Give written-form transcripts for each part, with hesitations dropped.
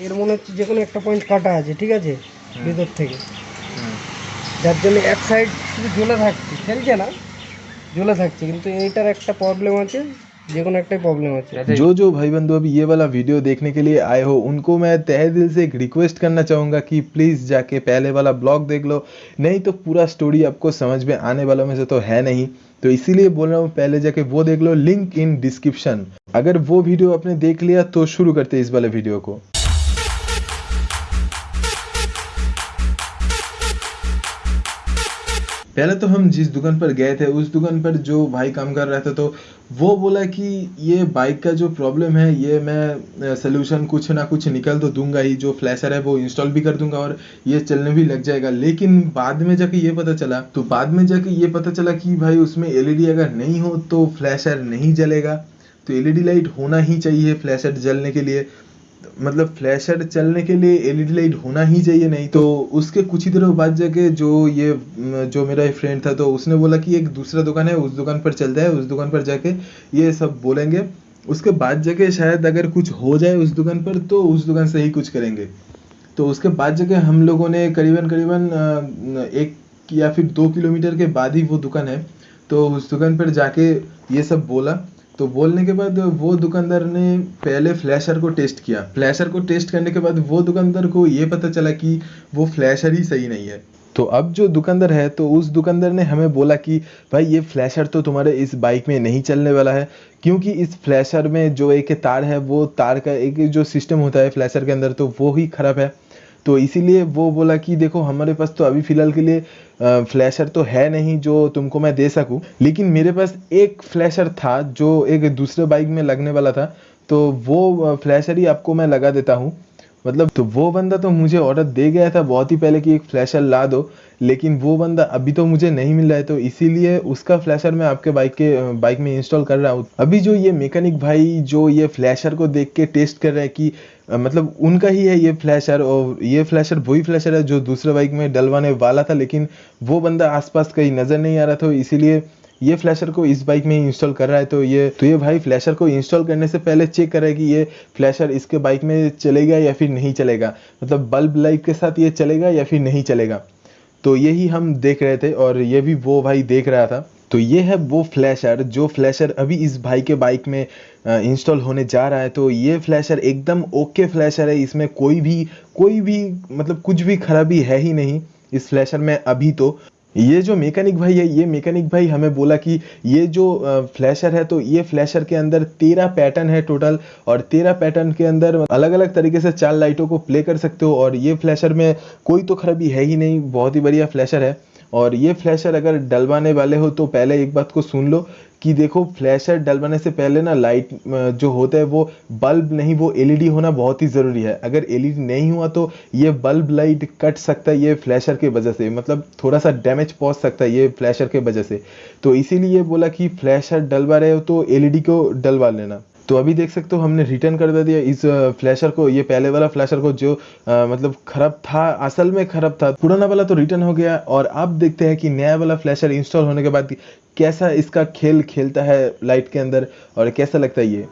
এর মনে হচ্ছে যে কোনো একটা পয়েন্ট কাটা আছে, ঠিক আছে, ভিতর থেকে, যার জন্য এক সাইড শুধু জ্বলে থাকছে, খেলছে না, জ্বলে থাকছে, কিন্তু এইটার একটা প্রবলেম আছে, যে কোনো একটাই প্রবলেম আছে। जो जो भाई बंधु अभी ये वाला वीडियो देखने के लिए आए हो उनको मैं तहे दिल से एक रिक्वेस्ट करना चाहूँगा कि प्लीज़ जाके पहले वाला ब्लॉग देख लो, नहीं तो पूरा स्टोरी आपको समझ में आने वालों में से तो है नहीं। तो इसीलिए बोल रहा हूँ पहले जाके वो देख लो, लिंक इन डिस्क्रिप्शन। अगर वो वीडियो आपने देख लिया तो शुरू करते इस वाले वीडियो को। पहले तो हम जिस दुकान पर गए थे उस दुकान पर जो भाई काम कर रहा था तो वो बोला कि ये बाइक का जो प्रॉब्लम है ये मैं सोल्यूशन कुछ ना कुछ निकल तो दूंगा ही, जो फ्लैशर है वो इंस्टॉल भी कर दूंगा और ये चलने भी लग जाएगा। लेकिन बाद में जाके ये पता चला कि भाई उसमें एलईडी अगर नहीं हो तो फ्लैशर नहीं जलेगा। तो एलईडी लाइट होना ही चाहिए फ्लैशर जलने के लिए, मतलब फ्लैशर चलने के लिए एलईडी लाइट होना ही चाहिए। नहीं तो उसके कुछ ही दिनों बाद जाके जो मेरा फ्रेंड था तो उसने बोला कि एक दूसरा दुकान है, उस दुकान पर चलता है, उस दुकान पर जाके ये सब बोलेंगे, उसके बाद जाके शायद अगर कुछ हो जाए उस दुकान पर तो उस दुकान से ही कुछ करेंगे। तो उसके बाद जाके हम लोगों ने करीबन 1 या फिर 2 किलोमीटर के बाद ही वो दुकान है, तो उस दुकान पर जाके ये सब बोला। तो बोलने के बाद वो दुकानदार ने पहले फ्लैशर को टेस्ट किया। फ्लैशर को टेस्ट करने के बाद वो दुकानदार को ये पता चला कि वो फ्लैशर ही सही नहीं है। तो अब जो दुकानदार है तो उस दुकानदार ने हमें बोला कि भाई ये फ्लैशर तो तुम्हारे इस बाइक में नहीं चलने वाला है, क्योंकि इस फ्लैशर में जो एक तार है वो तार का एक जो सिस्टम होता है फ्लैशर के अंदर तो वो ही खराब है। तो इसीलिए वो बोला कि देखो हमारे पास तो अभी फ़िलहाल के लिए फ्लैशर तो है नहीं जो तुमको मैं दे सकूं, लेकिन मेरे पास एक फ्लैशर था जो एक दूसरे बाइक में लगने वाला था, तो वो फ्लैशर ही आपको मैं लगा देता हूं। मतलब तो वो बंदा तो मुझे ऑर्डर दे गया था बहुत ही पहले कि एक फ्लैशर ला दो, लेकिन वो बंदा अभी तो मुझे नहीं मिल रहा है, तो इसीलिए उसका फ्लैशर मैं आपके बाइक में इंस्टॉल कर रहा हूँ। अभी जो ये मैकेनिक भाई जो ये फ्लैशर को देख के टेस्ट कर रहे हैं कि मतलब उनका ही है ये फ्लैशर, और ये फ्लैशर वही फ्लैशर है जो दूसरे बाइक में डलवाने वाला था, लेकिन वो बंदा आसपास कहीं नज़र नहीं आ रहा था, इसीलिए ये फ्लैशर को इस बाइक में ही इंस्टॉल कर रहा है। तो ये भाई फ्लैशर को इंस्टॉल करने से पहले चेक कर रहा है कि ये फ्लैशर इसके बाइक में चलेगा या फिर नहीं चलेगा, मतलब बल्ब लाइट के साथ ये चलेगा या फिर नहीं चलेगा। तो यही हम देख रहे थे और ये भी वो भाई देख रहा था। तो ये है वो फ्लैशर जो फ्लैशर अभी इस भाई के बाइक में इंस्टॉल होने जा रहा है। तो ये फ्लैशर एकदम ओके फ्लैशर है, इसमें कोई भी मतलब कुछ भी खराबी है ही नहीं इस फ्लैशर में अभी। तो ये जो मैकेनिक भाई है, ये मैकेनिक भाई हमें बोला कि ये जो फ्लैशर है तो ये फ्लैशर के अंदर 13 पैटर्न है टोटल, और 13 पैटर्न के अंदर अलग अलग तरीके से 4 लाइटों को प्ले कर सकते हो, और ये फ्लैशर में कोई तो खराबी है ही नहीं, बहुत ही बढ़िया फ्लैशर है। और ये फ्लैशर अगर डलवाने वाले हो तो पहले एक बात को सुन लो कि देखो फ्लैशर डलवाने से पहले ना लाइट जो होता है वो बल्ब नहीं, वो एलईडी होना बहुत ही ज़रूरी है। अगर एलईडी नहीं हुआ तो ये बल्ब लाइट कट सकता है ये फ्लैशर के वजह से, मतलब थोड़ा सा डैमेज पहुंच सकता है ये फ्लैशर के वजह से। तो इसीलिए बोला कि फ्लैशर डलवा रहे हो तो एलईडी को डलवा लेना। तो अभी देख सकते हो हमने रिटर्न कर दिया इस फ्लैशर को, ये पहले वाला फ्लैशर को जो मतलब खराब था, असल में खराब था। पुराना वाला तो रिटर्न हो गया, और अब देखते हैं कि नया वाला फ्लैशर इंस्टॉल होने के बाद कैसा इसका खेल खेलता है लाइट के अंदर और कैसा लगता है ये।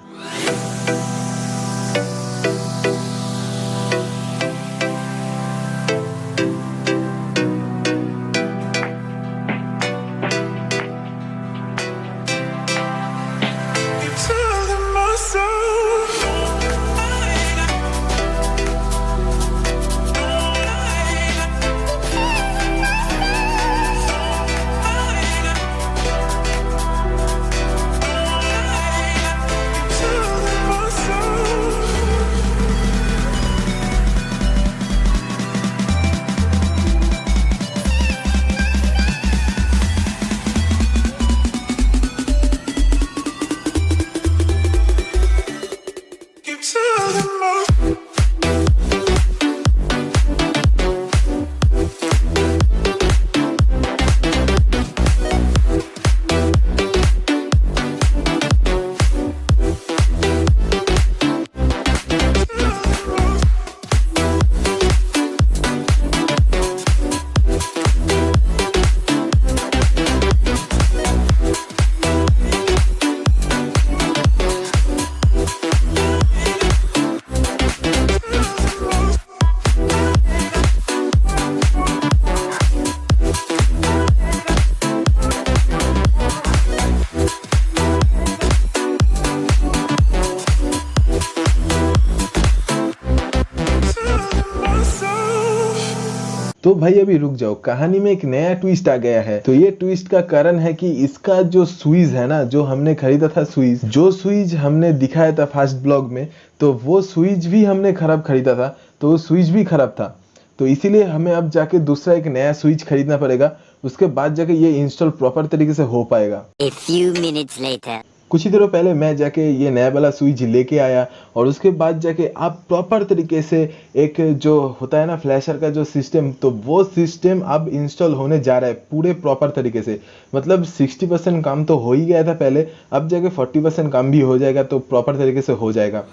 तो भाई अभी रुक जाओ, कहानी में एक नया ट्विस्ट आ गया है। तो ये ट्विस्ट का कारण है कि इसका जो स्विच है ना, जो हमने खरीदा था स्विच, जो स्विच हमने दिखाया था फर्स्ट ब्लॉग में, तो वो स्विच भी हमने खराब खरीदा था, तो वो स्विच भी खराब था। तो इसीलिए हमें अब जाके दूसरा एक नया स्विच खरीदना पड़ेगा, उसके बाद जाके ये इंस्टॉल प्रॉपर तरीके से हो पाएगा। A few minutes later. कुछ ही देरों पहले मैं जाके ये नया वाला स्विच लेके आया, और उसके बाद जाके आप प्रॉपर तरीके से एक जो होता है ना फ्लैशर का जो सिस्टम, तो वो सिस्टम अब इंस्टॉल होने जा रहा है पूरे प्रॉपर तरीके से। मतलब 60% काम तो हो ही गया था पहले, अब जाके 40% काम भी हो जाएगा, तो प्रॉपर तरीके से हो जाएगा।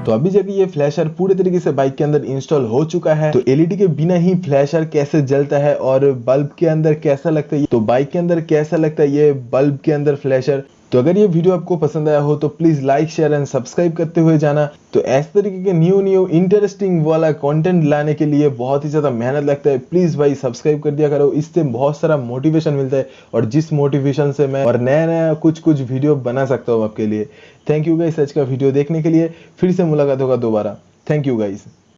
तो अभी जब ये फ्लैशर पूरे तरीके से बाइक के अंदर इंस्टॉल हो चुका है, तो एलईडी के बिना ही फ्लैशर कैसे जलता है और बल्ब के अंदर कैसा लगता है, तो बाइक के अंदर कैसा लगता है ये बल्ब के अंदर फ्लैशर। तो अगर ये वीडियो आपको पसंद आया हो तो please like share and subscribe करते हुए जाना। तो ऐसे तरीके के न्यू इंटरेस्टिंग वाला कंटेंट लाने के लिए बहुत ही ज्यादा मेहनत लगता है, प्लीज भाई सब्सक्राइब कर दिया करो, इससे बहुत सारा मोटिवेशन मिलता है, और जिस मोटिवेशन से मैं और नया कुछ वीडियो बना सकता हूँ आपके लिए। थैंक यू गाइस आज का वीडियो देखने के लिए, फिर से मुलाकात होगा दोबारा। Thank you guys.